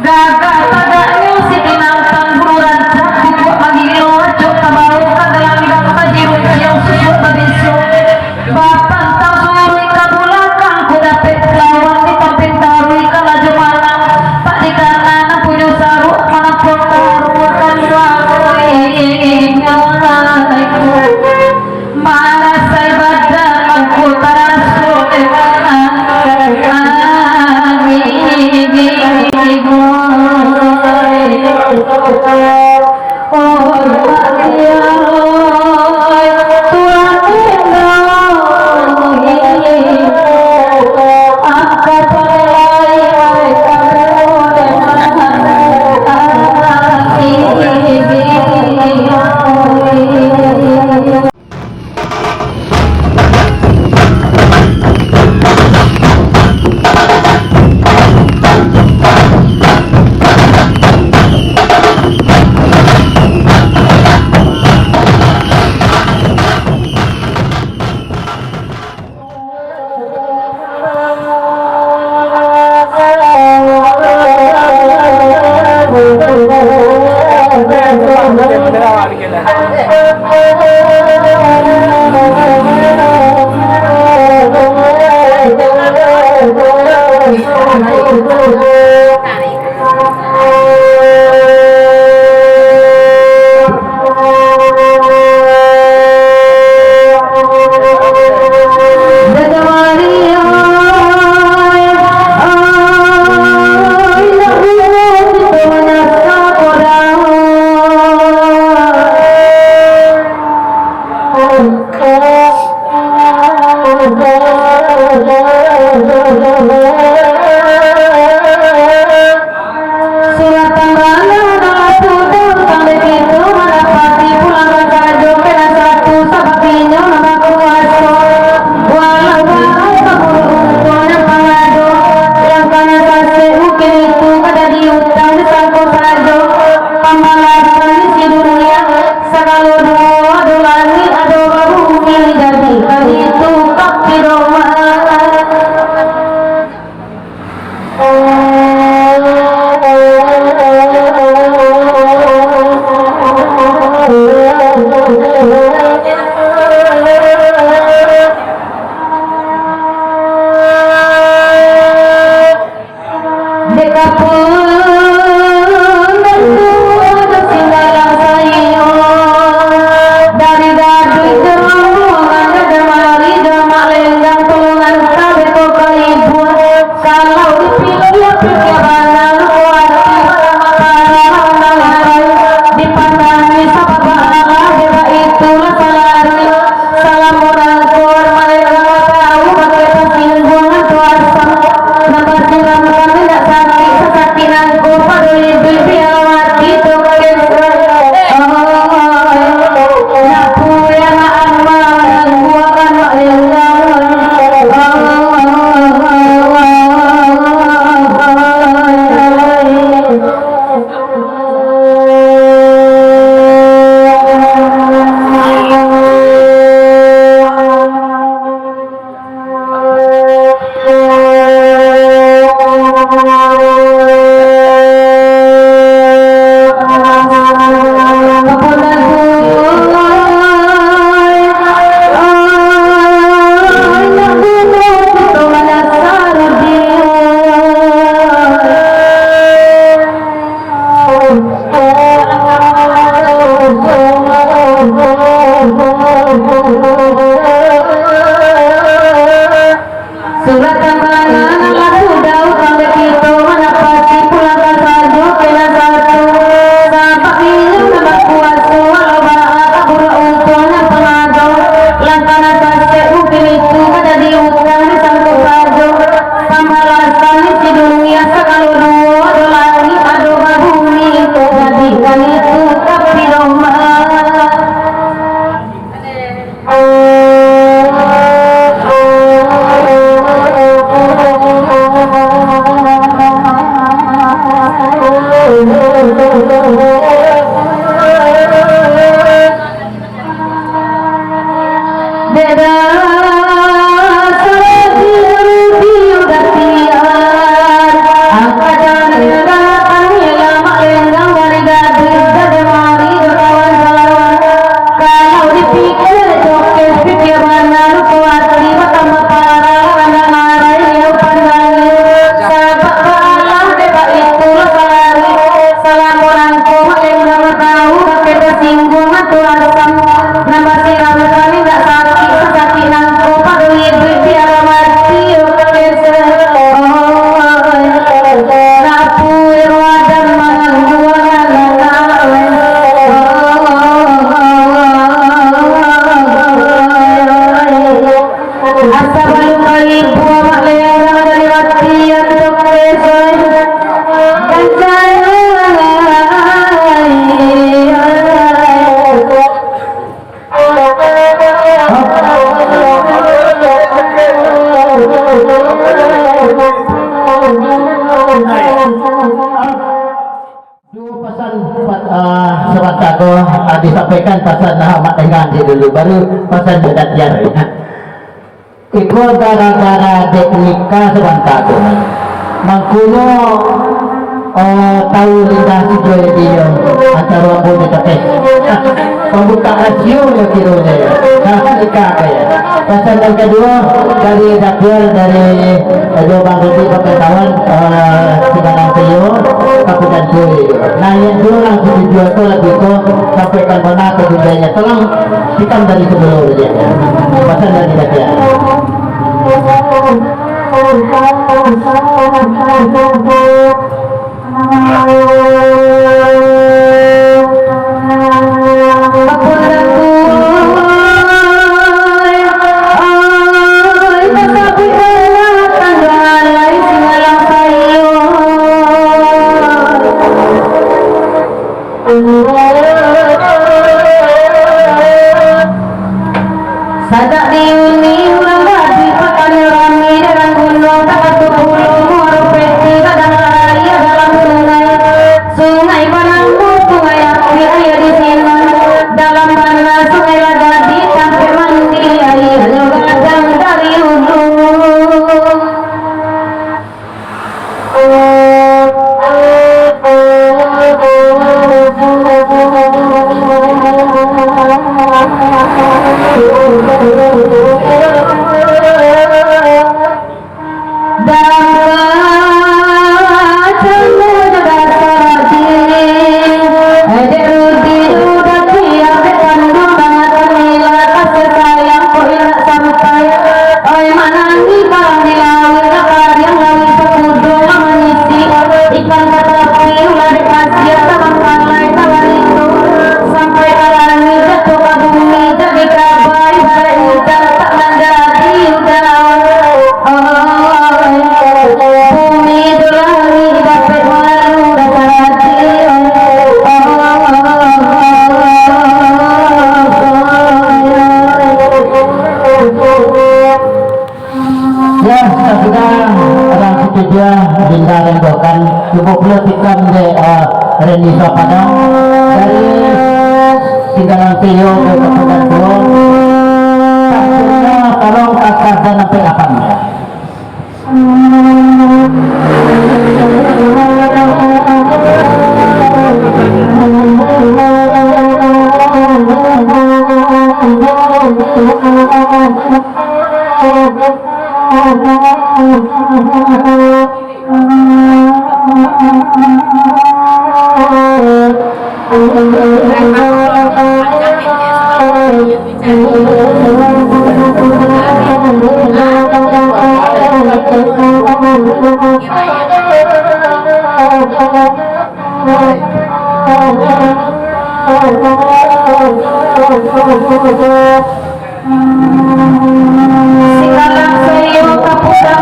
Angkat pesan Sewantago disampaikan pesan Ahmad Engganji dulu, baru pesan Bedat Jari. Iku gara-gara deknika Sewantago mangkuno tahu lindah si Joy dia antara rambut tekes pembuka rasio ya kironya ya nikah ya. Pesan yang kedua dari Dakil dari Jombang Rudi Pemerintahan Singalang Teo Kabupaten Joy. Nah yang dua langsung dijual itu lebih ke sampaikan mana kegudaannya tolong hitam dari sebelumnya. Pesan dari Dakil. Sadak diuni ulama di pakan rami dengan gunung tak bulu moro peti kadang raya dalam sungai Panambu sungai api air di sini dalam mana sungai Lagadi sampai mandi air kadang dari hulu. Renisa Padang dari Singalang Teo ke Kabupaten Goa. Tolong kakak dan sampai kapan ya? Singalang Teo Kabupaten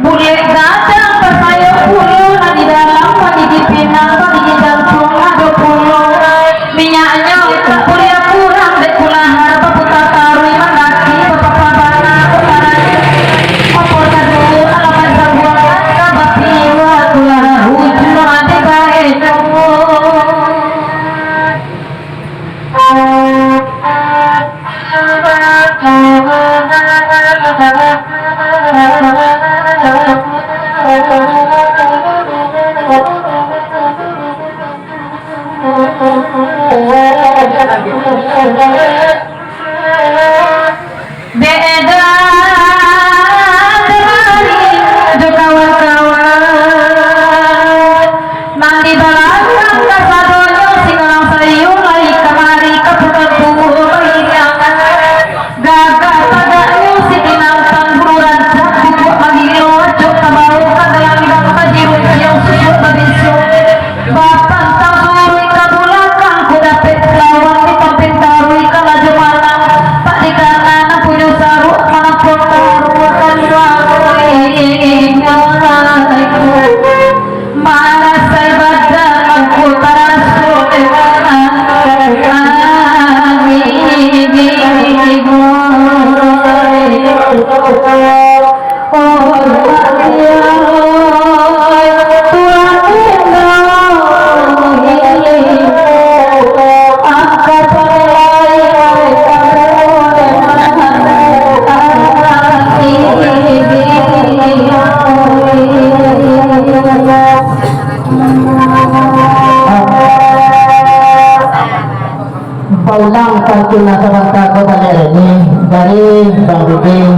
Bule gadang berpayung puluh di dalam pagi di pinang pagi di jantung ada puluh minyaknya kuliah kurang dek kulahar peputar tarui mandaki pepapabana peparani oporkan dulu alaman sebuah kabat piwa kulahar ujung ada baik beda kemarin jo kawan-kawan mandi balakang kasadonyo Singalang Teo lai kemari kebutuhan tubuh mengingatkan gagah padanya si dinangkan bururan buku magilo cok tabau kadalang idang kajirun yang susuk babinsu bapak tak surui kabulakang kudapet lawan di kampin taru paulang pagkuna sa bangka ko pada ini dari Bang Ruding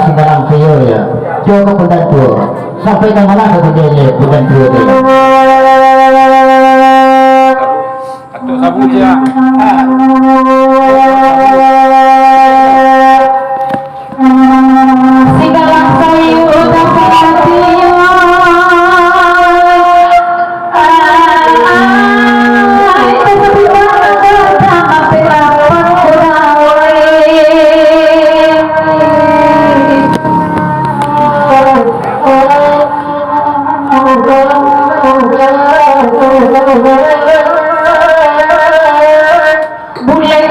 Sigalang Sayo ya. Coba pundan tuh sampai ke mana kemudian pundan tuh ini. Atau sabu dia. Sigalang sayo dapat tiyo. Ay, kasabihan tama perapat kulay. Bulay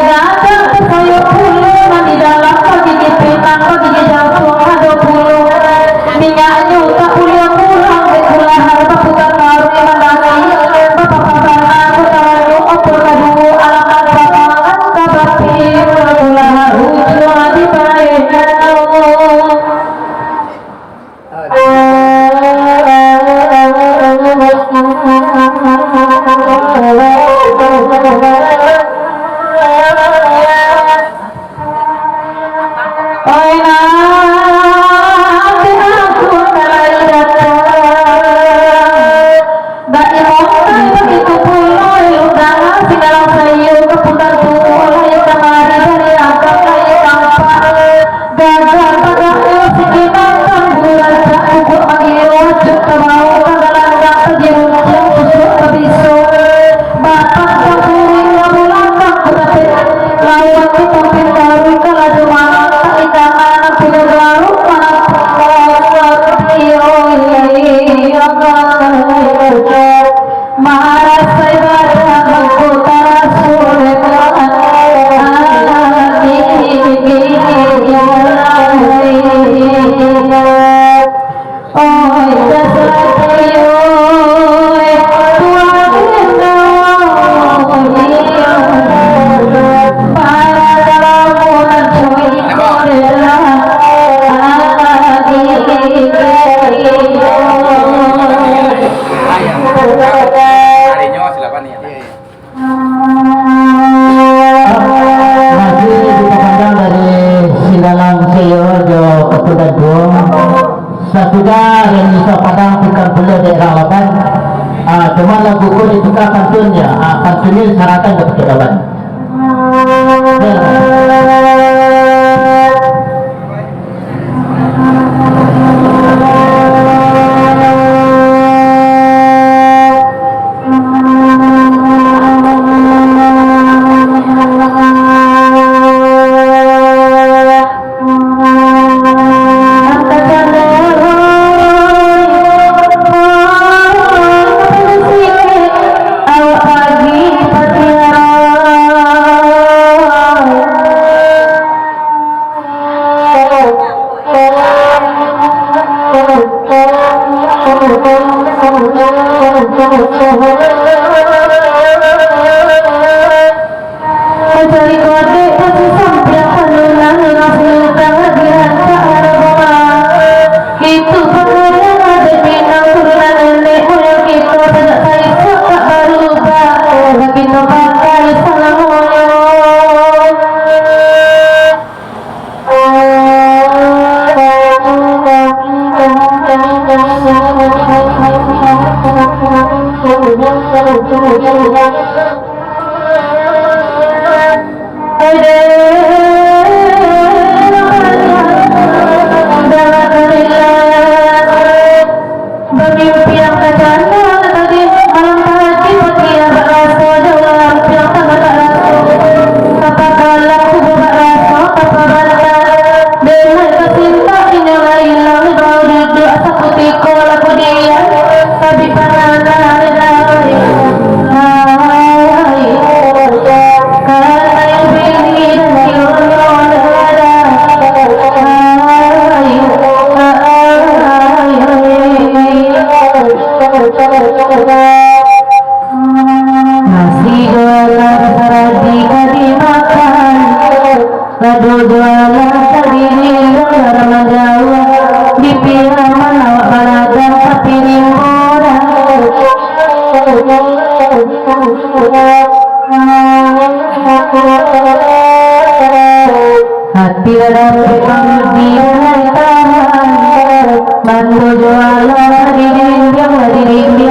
bila dapat mengerti dan tahan bantu jualan dinding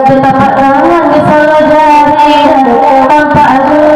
tetapak tangan di salah jari tanpa Allah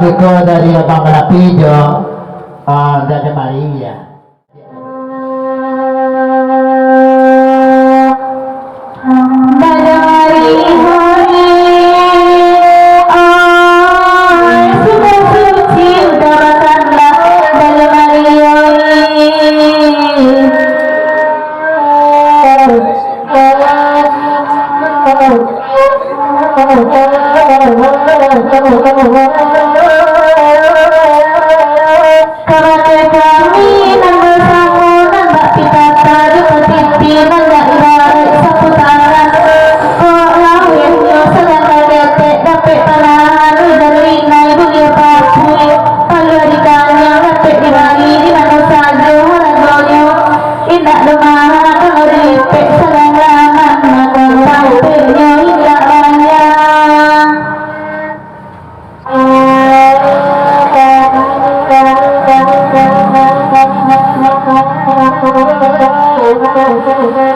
dewa dari Abang Kalapijo dari Maria. Thank you.